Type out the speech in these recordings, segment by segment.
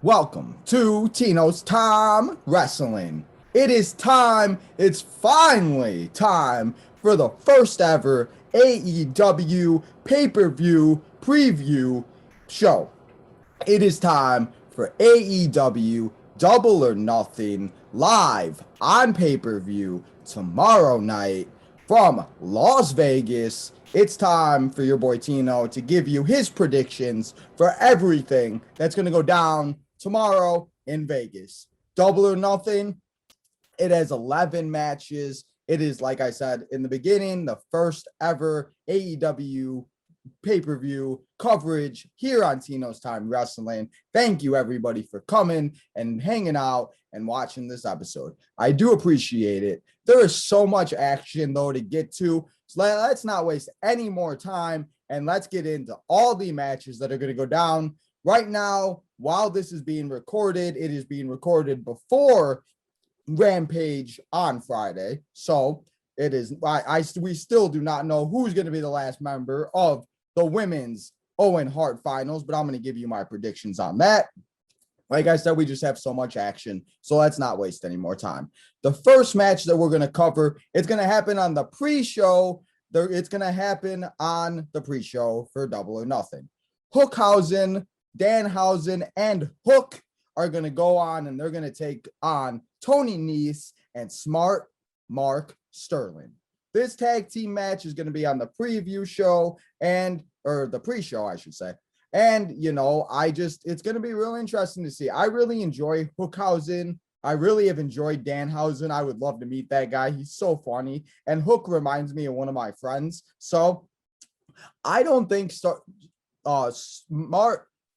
Welcome to Tino's Time Wrestling. It is time, it's finally time for the first ever AEW pay-per-view preview show. It is time for AEW Double or Nothing live on pay-per-view tomorrow night from Las Vegas. It's time for your boy Tino to give you his predictions for everything that's going to go down tomorrow in Vegas. Double or Nothing, it has 11 matches. It is, like I said in the beginning, the first ever AEW pay-per-view coverage here on Tino's Time Wrestling. Thank you everybody for coming and hanging out and watching this episode. I do appreciate it. There is so much action though to get to. So let's not waste any more time and let's get into all the matches that are going to go down right now. While this is being recorded, it is being recorded before Rampage on Friday. So it is, we still do not know who's going to be the last member of the women's Owen Hart finals, but I'm going to give you my predictions on that. Like I said, we just have so much action, so let's not waste any more time. The first match that we're going to cover, it's going to happen on the pre-show. It's going to happen on the pre-show for Double or Nothing. HookHausen, Danhausen, and Hook are going to go on, and they're going to take on Tony Nese and Smart Mark Sterling. This tag team match is going to be on the preview show or the pre-show, I should say. And, you know, it's going to be really interesting to see. I really enjoy HookHausen. I really have enjoyed Danhausen. I would love to meet that guy. He's so funny. And Hook reminds me of one of my friends. So I don't think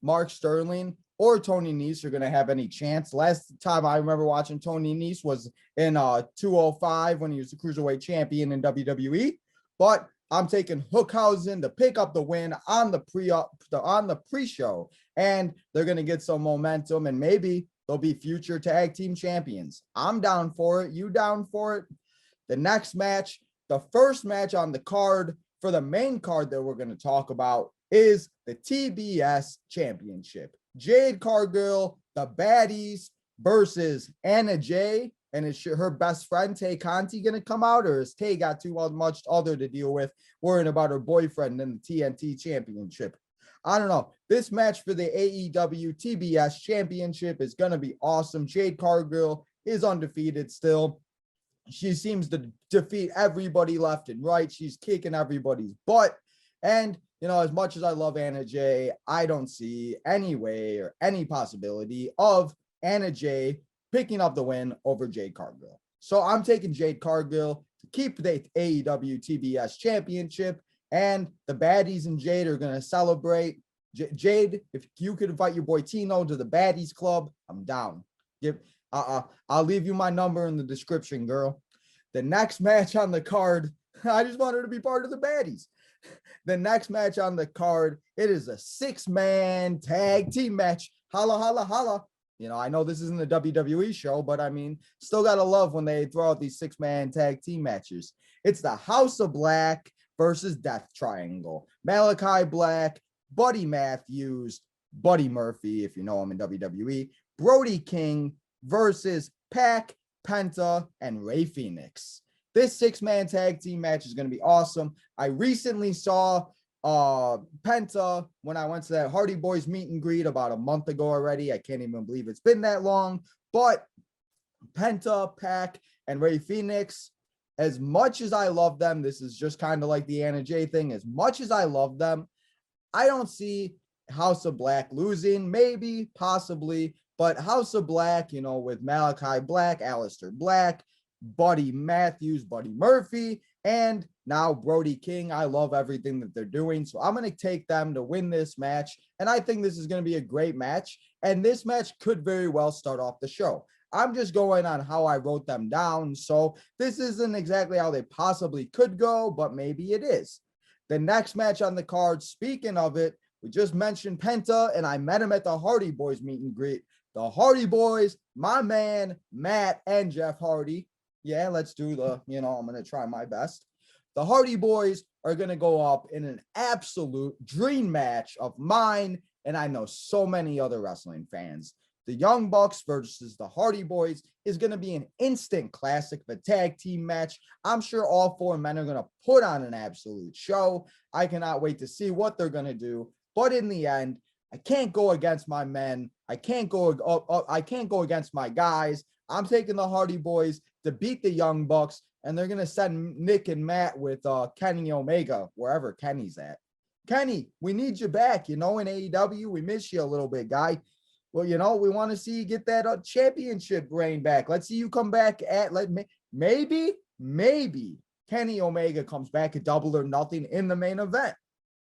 Mark Sterling or Tony Nese are going to have any chance. Last time I remember watching Tony Nese was in 205 when he was the Cruiserweight champion in WWE. But I'm taking HookHausen to pick up the win on the pre-show. And they're going to get some momentum and maybe they'll be future tag team champions. I'm down for it. You down for it? The next match, the first match on the card for the main card that we're going to talk about is the TBS Championship. Jade Cargil, the baddies versus Anna Jay. And is her best friend, Tay Conti, going to come out? Or is Tay got too much other to deal with, worrying about her boyfriend in the TNT Championship? I don't know. This match for the AEW TBS Championship is going to be awesome. Jade Cargil is undefeated still. She seems to defeat everybody left and right. She's kicking everybody's butt. And you know, as much as I love Anna Jay, I don't see any way or any possibility of Anna Jay picking up the win over Jade Cargil. So I'm taking Jade Cargil to keep the AEW TBS Championship, and the baddies and Jade are going to celebrate. Jade, if you could invite your boy Tino to the baddies club, I'm down. I'll leave you my number in the description, girl. The next match on the card, I just want her to be part of the baddies. The next match on the card, it is a 6-man tag team match. Holla, holla, holla. You know, I know this isn't a WWE show, but I mean, still got to love when they throw out these 6-man tag team matches. It's the House of Black versus Death Triangle. Malachi Black, Buddy Matthews, Buddy Murphy, if you know him in WWE, Brody King versus Pac, Penta, and Rey Fenix. This 6-man tag team match is going to be awesome. I recently saw Penta when I went to that Hardy Boys meet and greet about a month ago already. I can't even believe it's been that long. But Penta, Pac, and Rey Fenix, as much as I love them, this is just kind of like the Anna Jay thing. As much as I love them, I don't see House of Black losing. Maybe, possibly. But House of Black, you know, with Malachi Black, Aleister Black, Buddy Matthews, Buddy Murphy, and now Brody King. I love everything that they're doing. So I'm going to take them to win this match. And I think this is going to be a great match. And this match could very well start off the show. I'm just going on how I wrote them down. So this isn't exactly how they possibly could go, but maybe it is. The next match on the card, speaking of it, we just mentioned Penta, and I met him at the Hardy Boys meet and greet. The Hardy Boys, my man, Matt and Jeff Hardy. Yeah, let's do I'm going to try my best. The Hardy Boys are going to go up in an absolute dream match of mine and I know so many other wrestling fans. The Young Bucks versus the Hardy Boys is going to be an instant classic of a tag team match. I'm sure all 4 men are going to put on an absolute show. I cannot wait to see what they're going to do. But in the end, I can't go against my men. I can't go against my guys. I'm taking the Hardy Boys to beat the Young Bucks, and they're going to send Nick and Matt with Kenny Omega, wherever Kenny's at. Kenny, we need you back, in AEW. We miss you a little bit, guy. Well, we want to see you get that championship reign back. Let's see you come back maybe Kenny Omega comes back at Double or Nothing in the main event.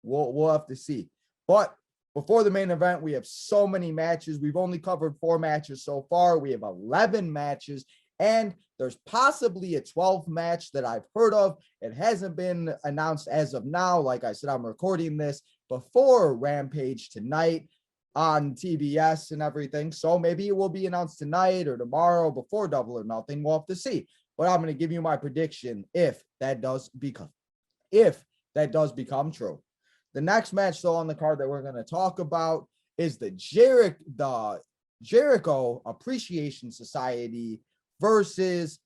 We'll have to see. But before the main event, we have so many matches. We've only covered 4 matches so far. We have 11 matches, and there's possibly a 12th match that I've heard of. It hasn't been announced as of now. Like I said, I'm recording this before Rampage tonight on TBS and everything. So maybe it will be announced tonight or tomorrow before Double or Nothing. We'll have to see. But I'm going to give you my prediction if that does become true. The next match, though, on the card that we're going to talk about is the Jericho Appreciation Society versus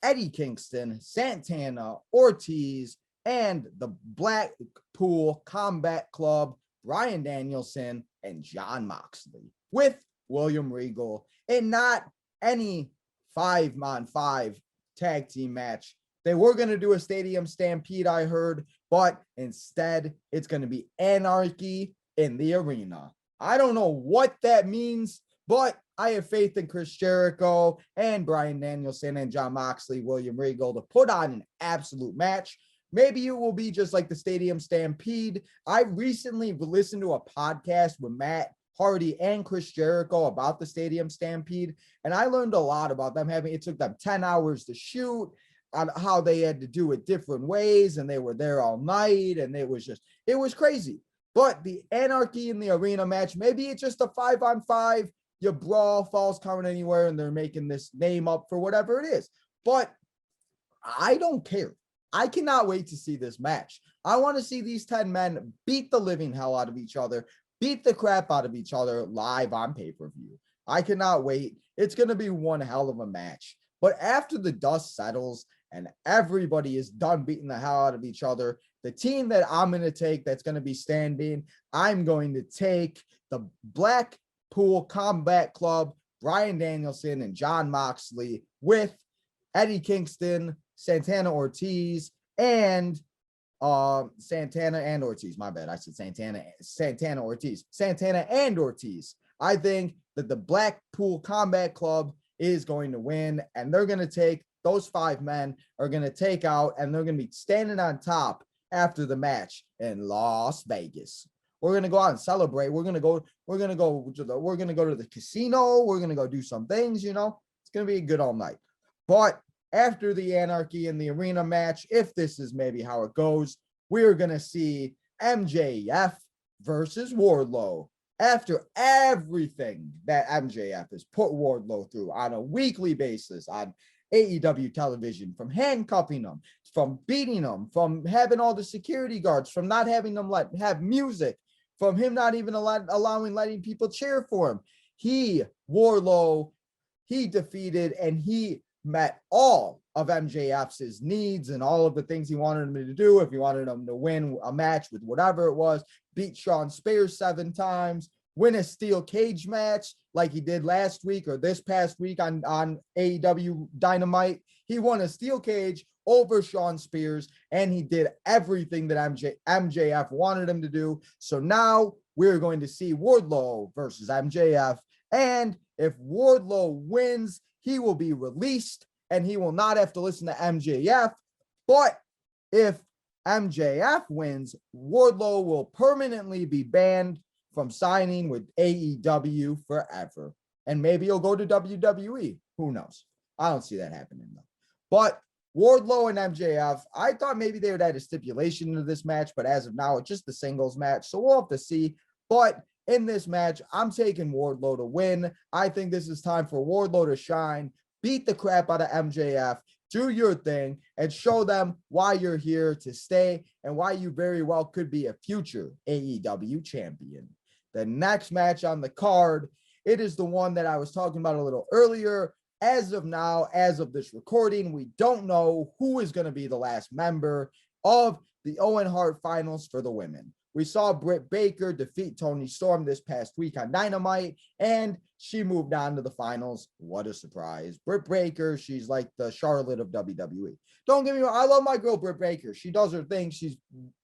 Eddie Kingston, Santana, Ortiz, and the Blackpool Combat Club, Bryan Danielson, and Jon Moxley, with William Regal, and not any 5-on-5 tag team match. They were going to do a Stadium Stampede, I heard, but instead it's going to be Anarchy in the arena. I don't know what that means, but I have faith in Chris Jericho and Bryan Danielson and Jon Moxley, William Regal, to put on an absolute match. Maybe it will be just like the Stadium Stampede. I recently listened to a podcast with Matt Hardy and Chris Jericho about the Stadium Stampede, and I learned a lot about them it took them 10 hours to shoot, on how they had to do it different ways, and they were there all night, and it was crazy. But the Anarchy in the arena match, maybe it's just a 5-on-5, you brawl, falls count anywhere, and they're making this name up for whatever it is. But I don't care. I cannot wait to see this match. I want to see these 10 men beat the living hell out of each other, beat the crap out of each other live on pay-per-view. I cannot wait. It's going to be one hell of a match. But after the dust settles and everybody is done beating the hell out of each other, the team that I'm going to take that's going to be standing, I'm going to take the Blackpool Combat Club, Bryan Danielson and Jon Moxley, with Eddie Kingston, Santana Ortiz, and Santana and Ortiz. My bad. I said Santana and Ortiz. I think that the Blackpool Combat Club is going to win, and they're going to take those 5 men are going to take out, and they're going to be standing on top after the match in Las Vegas. We're going to go out and celebrate. We're going to go to the casino. We're going to go do some things, It's going to be a good all night. But after the Anarchy in the arena match, if this is maybe how it goes, we're going to see MJF versus Warlow. After everything that MJF has put Wardlow through on a weekly basis on AEW television, from handcuffing him, from beating him, from having all the security guards, from not having them have music, from him not even letting people cheer for him. Warlow, he defeated and he met all of MJF's needs and all of the things he wanted him to do. If he wanted him to win a match with whatever it was, beat Sean Spears 7 times, win a steel cage match like he did last week or this past week on AEW Dynamite. He won a steel cage over Sean Spears, and he did everything that MJF wanted him to do. So now we're going to see Wardlow versus MJF. And if Wardlow wins, he will be released and he will not have to listen to MJF. But if MJF wins, Wardlow will permanently be banned from signing with AEW forever. And maybe he'll go to WWE. Who knows? I don't see that happening though. But Wardlow and MJF, I thought maybe they would add a stipulation to this match, but as of now, it's just the singles match. So we'll have to see. But in this match, I'm taking Wardlow to win. I think this is time for Wardlow to shine, beat the crap out of MJF, do your thing, and show them why you're here to stay and why you very well could be a future AEW champion. The next match on the card, it is the one that I was talking about a little earlier. As of now, as of this recording, we don't know who is going to be the last member of the Owen Hart finals for the women. We saw Britt Baker defeat Toni Storm this past week on Dynamite, and she moved on to the finals. What a surprise. Britt Baker, she's like the Charlotte of WWE. Don't get me wrong, I love my girl Britt Baker. She does her thing. She's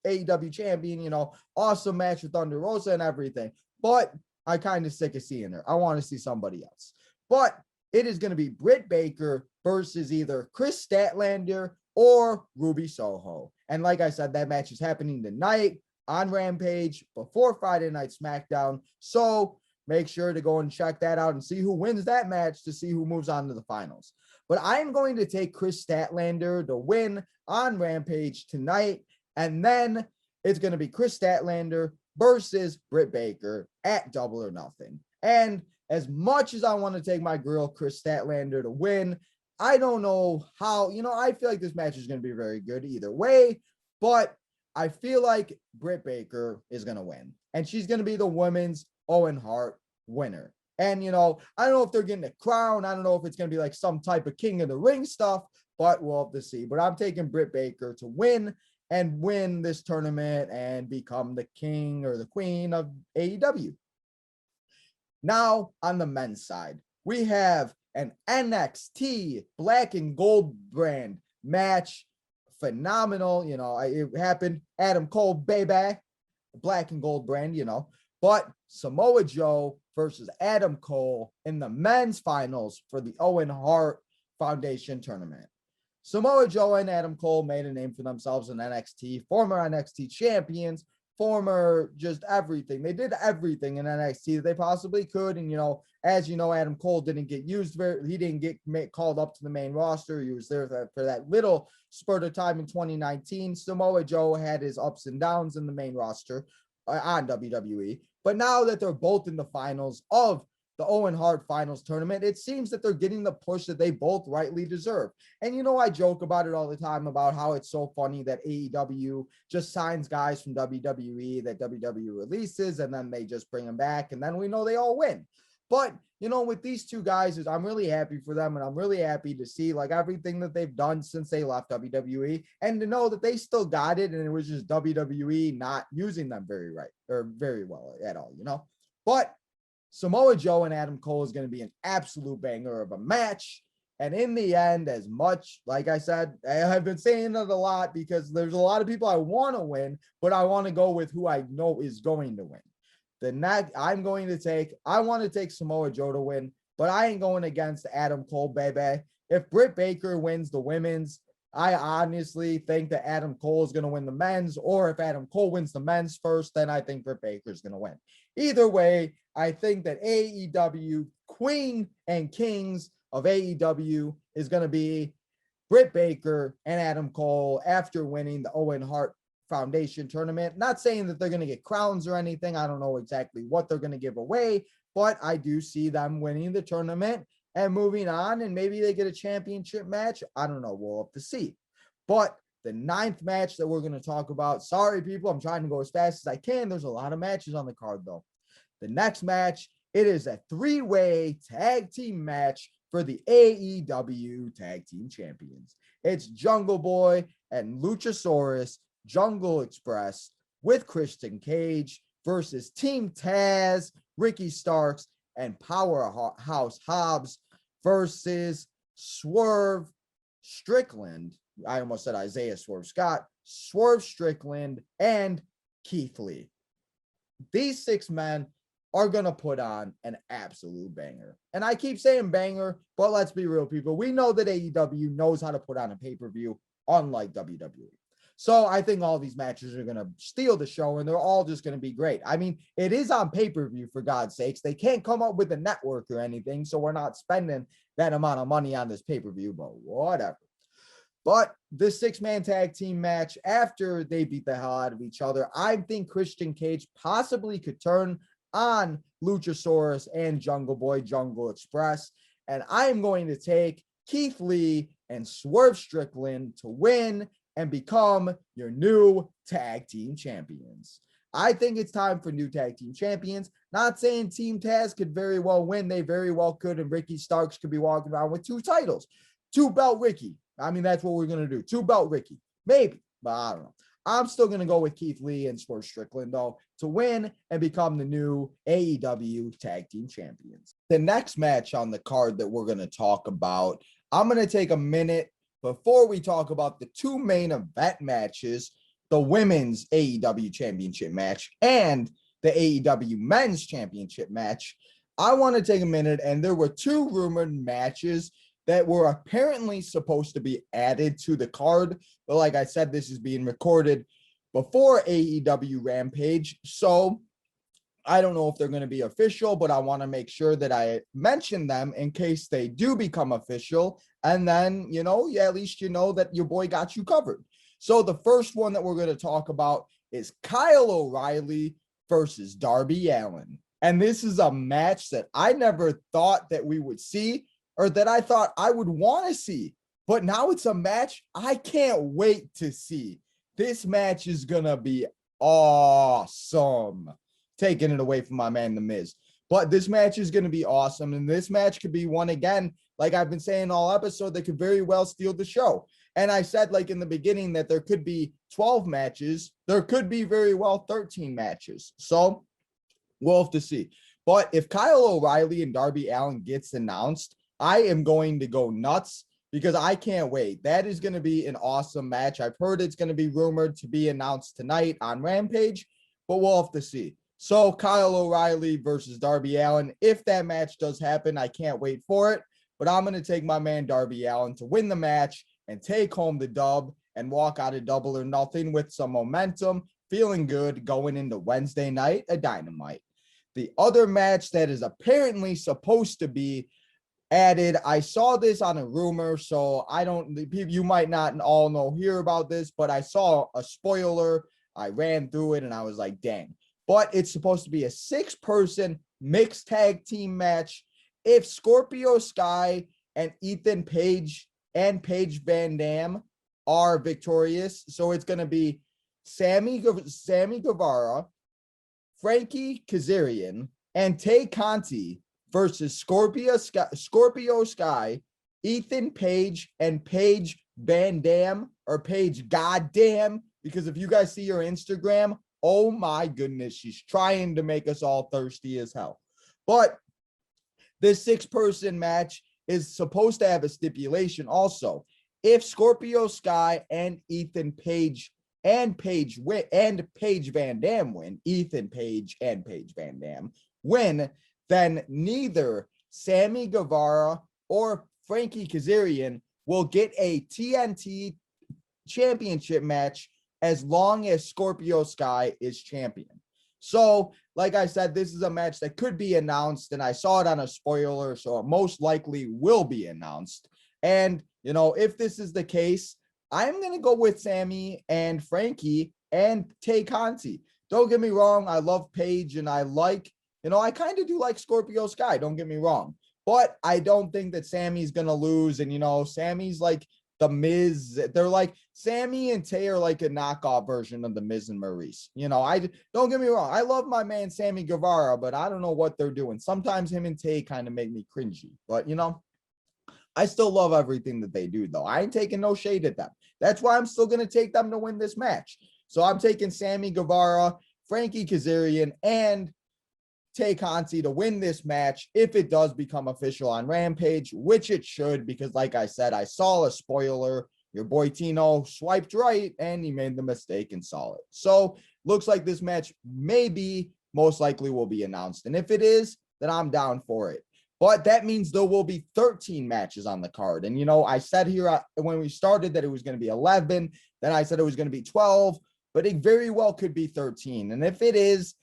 AEW champion, you know, awesome match with Thunder Rosa and everything. But I kind of sick of seeing her. I want to see somebody else. But it is going to be Britt Baker versus either Chris Statlander or Ruby Soho. And like I said, that match is happening tonight on Rampage before Friday Night SmackDown. So make sure to go and check that out and see who wins that match to see who moves on to the finals. But I am going to take Chris Statlander to win on Rampage tonight. And then it's going to be Chris Statlander versus Britt Baker at Double or Nothing. And as much as I want to take my girl Chris Statlander to win, I don't know how, you know, I feel like this match is going to be very good either way, but I feel like Britt Baker is going to win, and she's going to be the women's Owen Hart winner. And, you know, I don't know if they're getting a crown. I don't know if it's going to be like some type of King of the Ring stuff, but we'll have to see. But I'm taking Britt Baker to win and win this tournament and become the king or the queen of AEW. Now, on the men's side, we have an NXT black and gold brand match. Phenomenal, you know, it happened. Adam Cole, baby, black and gold brand, you know. But Samoa Joe versus Adam Cole in the men's finals for the Owen Hart Foundation tournament. Samoa Joe and Adam Cole made a name for themselves in NXT, former NXT champions, former just everything. They did everything in NXT that they possibly could. And, you know, as you know, Adam Cole didn't get used he didn't get called up to the main roster. He was there for that little spurt of time in 2019. Samoa Joe had his ups and downs in the main roster on WWE. But now that they're both in the finals of the Owen Hart finals tournament, it seems that they're getting the push that they both rightly deserve. And, you know, I joke about it all the time about how it's so funny that AEW just signs guys from WWE that WWE releases, and then they just bring them back, and then we know they all win. But, you know, with these two guys, I'm really happy for them, and I'm really happy to see like everything that they've done since they left WWE, and to know that they still got it, and it was just WWE not using them very well at all, you know. But Samoa Joe and Adam Cole is going to be an absolute banger of a match. And in the end, as much, like I said, I have been saying it a lot because there's a lot of people I want to win, but I want to go with who I know is going to win. I want to take Samoa Joe to win, but I ain't going against Adam Cole, baby. If Britt Baker wins the women's, I honestly think that Adam Cole is going to win the men's, or if Adam Cole wins the men's first, then I think Britt Baker is going to win. Either way, I think that AEW Queen and Kings of AEW is going to be Britt Baker and Adam Cole after winning the Owen Hart Foundation tournament. Not saying that they're going to get crowns or anything. I don't know exactly what they're going to give away, but I do see them winning the tournament and moving on, and maybe they get a championship match. I don't know. We'll have to see. But the 9th match that we're going to talk about, sorry, people, I'm trying to go as fast as I can. There's a lot of matches on the card, though. The next match, it is a 3-way tag team match for the AEW Tag Team Champions. It's Jungle Boy and Luchasaurus, Jungle Express, with Christian Cage versus Team Taz, Ricky Starks, and Powerhouse Hobbs versus Swerve Strickland. I almost said Isaiah Swerve Scott, Swerve Strickland, and Keith Lee. These 6 men are going to put on an absolute banger. And I keep saying banger, but let's be real, people. We know that AEW knows how to put on a pay-per-view, unlike WWE. So I think all these matches are going to steal the show, and they're all just going to be great. I mean, it is on pay-per-view, for God's sakes. They can't come up with a network or anything, so we're not spending that amount of money on this pay-per-view, but whatever. But this 6-man tag team match, after they beat the hell out of each other, I think Christian Cage possibly could turn on Luchasaurus and Jungle Boy, Jungle Express. And I am going to take Keith Lee and Swerve Strickland to win and become your new tag team champions. I think it's time for new tag team champions. Not saying Team Taz could very well win. They very well could. And Ricky Starks could be walking around with 2 titles. 2-belt Ricky. I mean, that's what we're going to do. 2-belt Ricky. Maybe, but I don't know. I'm still going to go with Keith Lee and Swerve Strickland, though, to win and become the new AEW Tag Team Champions. The next match on the card that we're going to talk about, I'm going to take a minute before we talk about the 2 main event matches, the Women's AEW Championship match and the AEW Men's Championship match. I want to take a minute, and there were 2 rumored matches that were apparently supposed to be added to the card. But like I said, this is being recorded before AEW Rampage. So I don't know if they're going to be official, but I want to make sure that I mention them in case they do become official. And then, at least you know that your boy got you covered. So the first one that we're going to talk about is Kyle O'Reilly versus Darby Allin. And this is a match that I never thought that we would see, or that I thought I would want to see. But now it's a match I can't wait to see. This match is going to be awesome. Taking it away from my man, The Miz. But this match is going to be awesome. And this match could be one again, like I've been saying all episode, that could very well steal the show. And I said, like in the beginning, that there could be 12 matches. There could be very well 13 matches. So we'll have to see. But if Kyle O'Reilly and Darby Allin gets announced, I am going to go nuts because I can't wait. That is going to be an awesome match. I've heard it's going to be rumored to be announced tonight on Rampage, but we'll have to see. So Kyle O'Reilly versus Darby Allin. If that match does happen, I can't wait for it. But I'm going to take my man Darby Allin to win the match and take home the dub and walk out of Double or Nothing with some momentum, feeling good going into Wednesday night, a Dynamite. The other match that is apparently supposed to be added, I saw this on a rumor, so you might not all hear about this, but I saw a spoiler. I ran through it and I was like, dang. But it's supposed to be a 6-person mixed tag team match. If Scorpio Sky and Ethan Page and Paige Van Dam are victorious, so it's going to be Sammy Guevara, Frankie Kazarian, and Tay Conti versus Scorpio Sky, Ethan Page, and Paige Van Dam, or Paige Goddamn, because if you guys see her Instagram, oh my goodness, she's trying to make us all thirsty as hell. But this 6-person match is supposed to have a stipulation also. If Scorpio Sky and Ethan Page and Paige Van Dam win, Ethan Page and Paige Van Dam win, then neither Sammy Guevara or Frankie Kazarian will get a TNT championship match as long as Scorpio Sky is champion. So, like I said, this is a match that could be announced, and I saw it on a spoiler, so it most likely will be announced. And, if this is the case, I'm going to go with Sammy and Frankie and Tay Conti. Don't get me wrong, I love Paige, and I kind of do like Scorpio Sky, don't get me wrong. But I don't think that Sammy's going to lose, and, Sammy's like The Miz. They're like, Sammy and Tay are like a knockoff version of The Miz and Maurice. I don't get me wrong, I love my man Sammy Guevara, but I don't know what they're doing. Sometimes him and Tay kind of make me cringy, but I still love everything that they do, though. I ain't taking no shade at them. That's why I'm still going to take them to win this match. So I'm taking Sammy Guevara, Frankie Kazarian, and Tay Conti to win this match if it does become official on Rampage, which it should, because like I said, I saw a spoiler. Your boy Tino swiped right and he made the mistake and saw it. So looks like this match most likely will be announced. And if it is, then I'm down for it. But that means there will be 13 matches on the card. And, I said here when we started that it was going to be 11. Then I said it was going to be 12, but it very well could be 13. And if it is,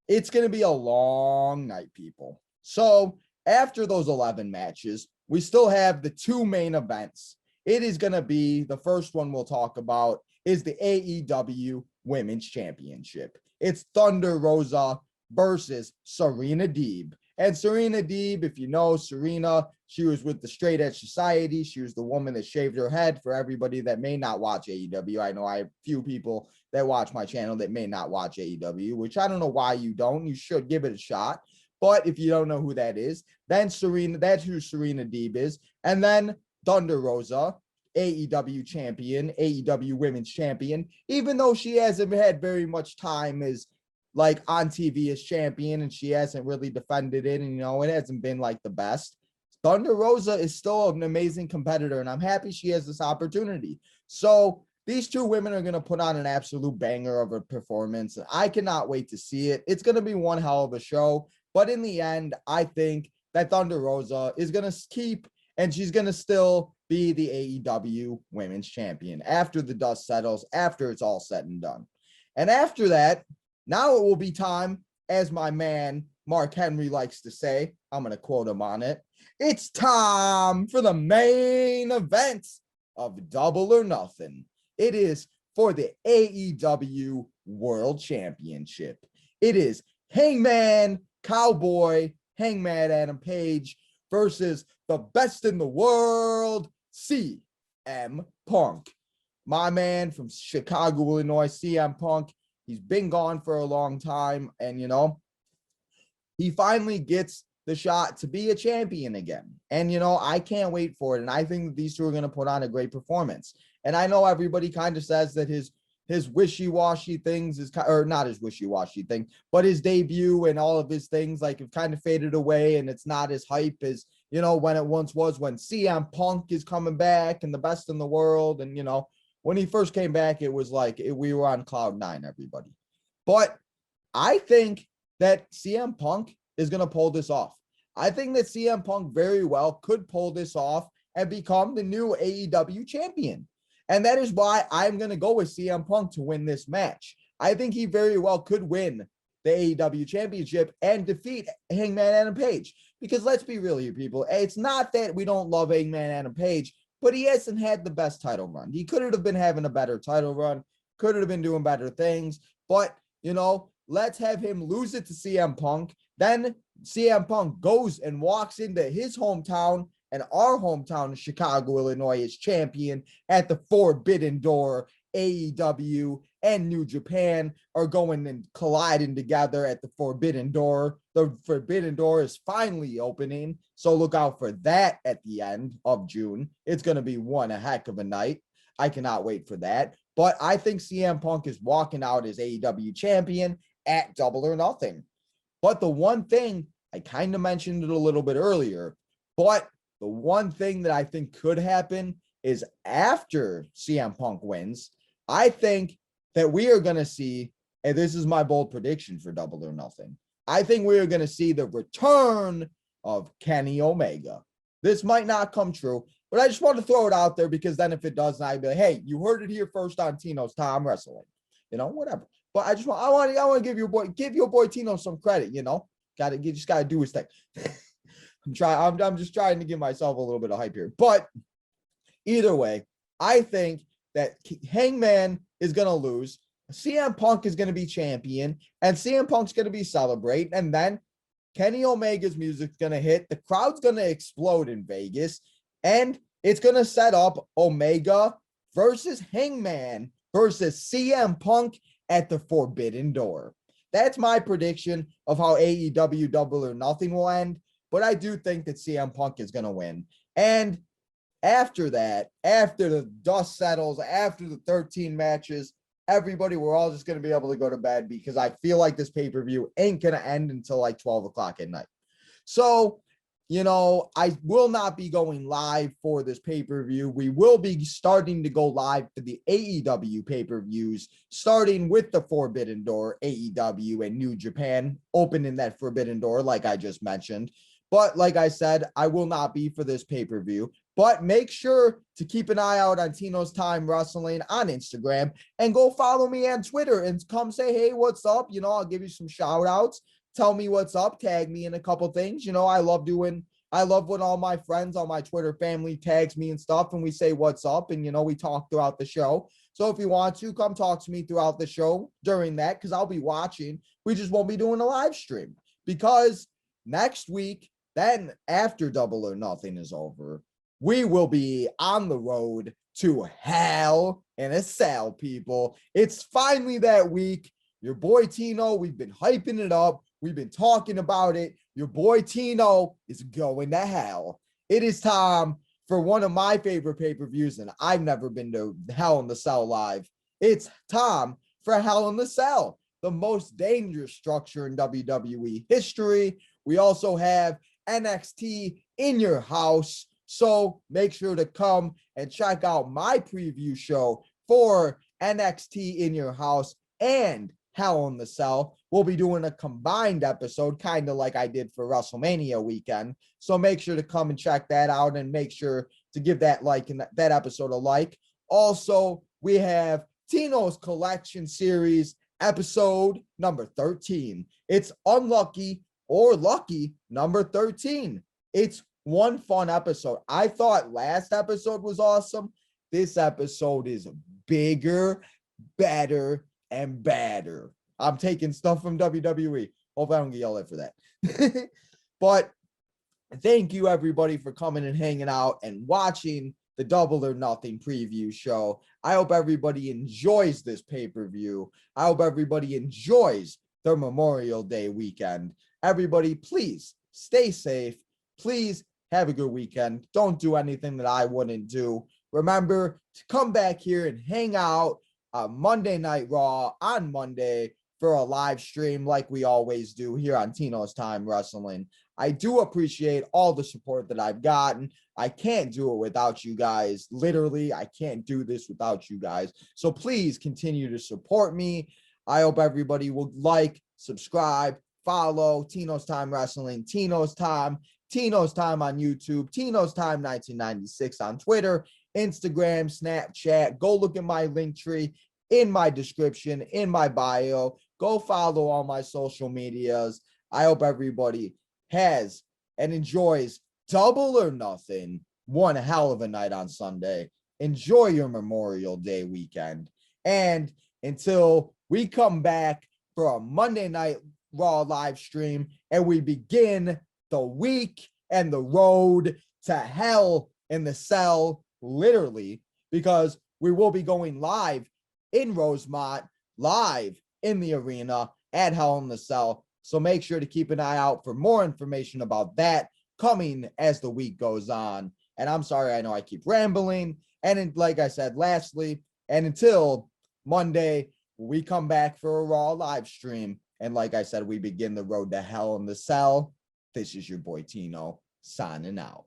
it's going to be a long night, people. So after those 11 matches, we still have the 2 main events. It is going to be, the first one we'll talk about is the AEW Women's Championship. It's Thunder Rosa versus Serena Deeb. And Serena Deeb, if you know Serena, she was with the Straight Edge Society. She was the woman that shaved her head. For everybody that may not watch AEW, I know I have a few people that watch my channel that may not watch AEW, which I don't know why you don't. You should give it a shot. But if you don't know who that is, then Serena, that's who Serena Deeb is. And then Thunder Rosa, AEW champion, AEW women's champion, even though she hasn't had very much time as like on TV as champion, and she hasn't really defended it, and it hasn't been like the best. Thunder Rosa is still an amazing competitor, and I'm happy she has this opportunity. So these two women are going to put on an absolute banger of a performance. I cannot wait to see it. It's going to be one hell of a show, but in the end, I think that Thunder Rosa is going to keep, and she's going to still be the AEW women's champion after the dust settles, after it's all said and done. And after that, now it will be time, as my man Mark Henry likes to say, I'm going to quote him on it, it's time for the main event of Double or Nothing. It is for the AEW World Championship. It is Hangman Cowboy, Hangman Adam Page versus the best in the world, CM Punk. My man from Chicago, Illinois, CM Punk. He's been gone for a long time, and he finally gets the shot to be a champion again. And I can't wait for it. And I think these two are going to put on a great performance. And I know everybody kind of says that his wishy-washy things is, or not his wishy-washy thing, but his debut and all of his things like have kind of faded away, and it's not as hype as when it once was, when CM Punk is coming back and the best in the world. And when he first came back, it was like we were on cloud nine, everybody. But I think that CM Punk is going to pull this off. I think that CM Punk very well could pull this off and become the new AEW champion. And that is why I'm going to go with CM Punk to win this match. I think he very well could win the AEW championship and defeat Hangman Adam Page. Because let's be real here, people. It's not that we don't love Hangman Adam Page, but he hasn't had the best title run. He could have been having a better title run, could have been doing better things. But, let's have him lose it to CM Punk. Then CM Punk goes and walks into his hometown and our hometown of Chicago, Illinois, as champion at the Forbidden Door. AEW and New Japan are going and colliding together at the Forbidden Door. The Forbidden Door is finally opening, so look out for that at the end of June. It's going to be one heck of a night. I cannot wait for that. But I think CM Punk is walking out as AEW champion at Double or Nothing. But the one thing, I kind of mentioned it a little bit earlier, but the one thing that I think could happen is after CM Punk wins, I think that we are going to see, and this is my bold prediction for Double or Nothing, I think we are going to see the return of Kenny Omega. This might not come true, but I just want to throw it out there, because then if it does, I'd be like, hey, you heard it here first on Tino's Time Wrestling, whatever. But I want to give your boy Tino some credit, just gotta do his thing. I'm just trying to give myself a little bit of hype here. But either way, I think that Hangman is going to lose. CM Punk is going to be champion, and CM Punk's going to be celebrating. And then Kenny Omega's music's going to hit. The crowd's going to explode in Vegas, and it's going to set up Omega versus Hangman versus CM Punk at the Forbidden Door. That's my prediction of how AEW Double or Nothing will end. But I do think that CM Punk is going to win. And after that, after the dust settles, after the 13 matches, everybody, we're all just going to be able to go to bed, because I feel like this pay-per-view ain't going to end until like 12 o'clock at night. So, I will not be going live for this pay-per-view. We will be starting to go live for the AEW pay-per-views, starting with the Forbidden Door, AEW and New Japan, opening that Forbidden Door, like I just mentioned. But like I said, I will not be for this pay-per-view. But make sure to keep an eye out on Tino's Time Wrestling on Instagram, and go follow me on Twitter and come say, hey, what's up? I'll give you some shout outs. Tell me what's up. Tag me in a couple things. I love when all my friends on my Twitter family tags me and stuff, and we say what's up, and we talk throughout the show. So if you want to, come talk to me throughout the show during that, because I'll be watching. We just won't be doing a live stream, because next week, then after Double or Nothing is over, we will be on the road to Hell in a Cell, people. It's finally that week. Your boy Tino, we've been hyping it up. We've been talking about it. Your boy Tino is going to hell. It is time for one of my favorite pay-per-views, and I've never been to Hell in the Cell live. It's time for Hell in the Cell, the most dangerous structure in WWE history. We also have NXT in your house. So make sure to come and check out my preview show for NXT in your house and Hell in the Cell. We'll be doing a combined episode, kind of like I did for WrestleMania weekend. So make sure to come and check that out, and make sure to give that like and that episode a like. Also, we have Tino's Collection Series episode number 13. It's Unlucky or Lucky number 13. It's one fun episode. I thought last episode was awesome. This episode is bigger, better, and badder. I'm taking stuff from WWE. Hope I don't get yelled at for that. But thank you, everybody, for coming and hanging out and watching the Double or Nothing preview show. I hope everybody enjoys this pay-per-view. I hope everybody enjoys their Memorial Day weekend. Everybody, please stay safe. Please have a good weekend. Don't do anything that I wouldn't do. Remember to come back here and hang out on Monday Night Raw on Monday for a live stream like we always do here on Tino's Time Wrestling. I do appreciate all the support that I've gotten. I can't do it without you guys. Literally, I can't do this without you guys. So please continue to support me. I hope everybody will like, subscribe, follow Tino's Time Wrestling, Tino's Time on YouTube, Tino's Time 1996 on Twitter, Instagram, Snapchat. Go look at my link tree in my description, in my bio. Go follow all my social medias. I hope everybody has and enjoys Double or Nothing. One hell of a night on Sunday. Enjoy your Memorial Day weekend. And until we come back for a Monday Night Raw live stream and we begin the week and the road to Hell in the Cell, literally, because we will be going live in Rosemont, live in the arena at Hell in the Cell. So make sure to keep an eye out for more information about that coming as the week goes on. And I'm sorry, I know I keep rambling. And like I said, lastly, and until Monday, we come back for a Raw live stream. And like I said, we begin the road to Hell in the Cell. This is your boy Tino signing out.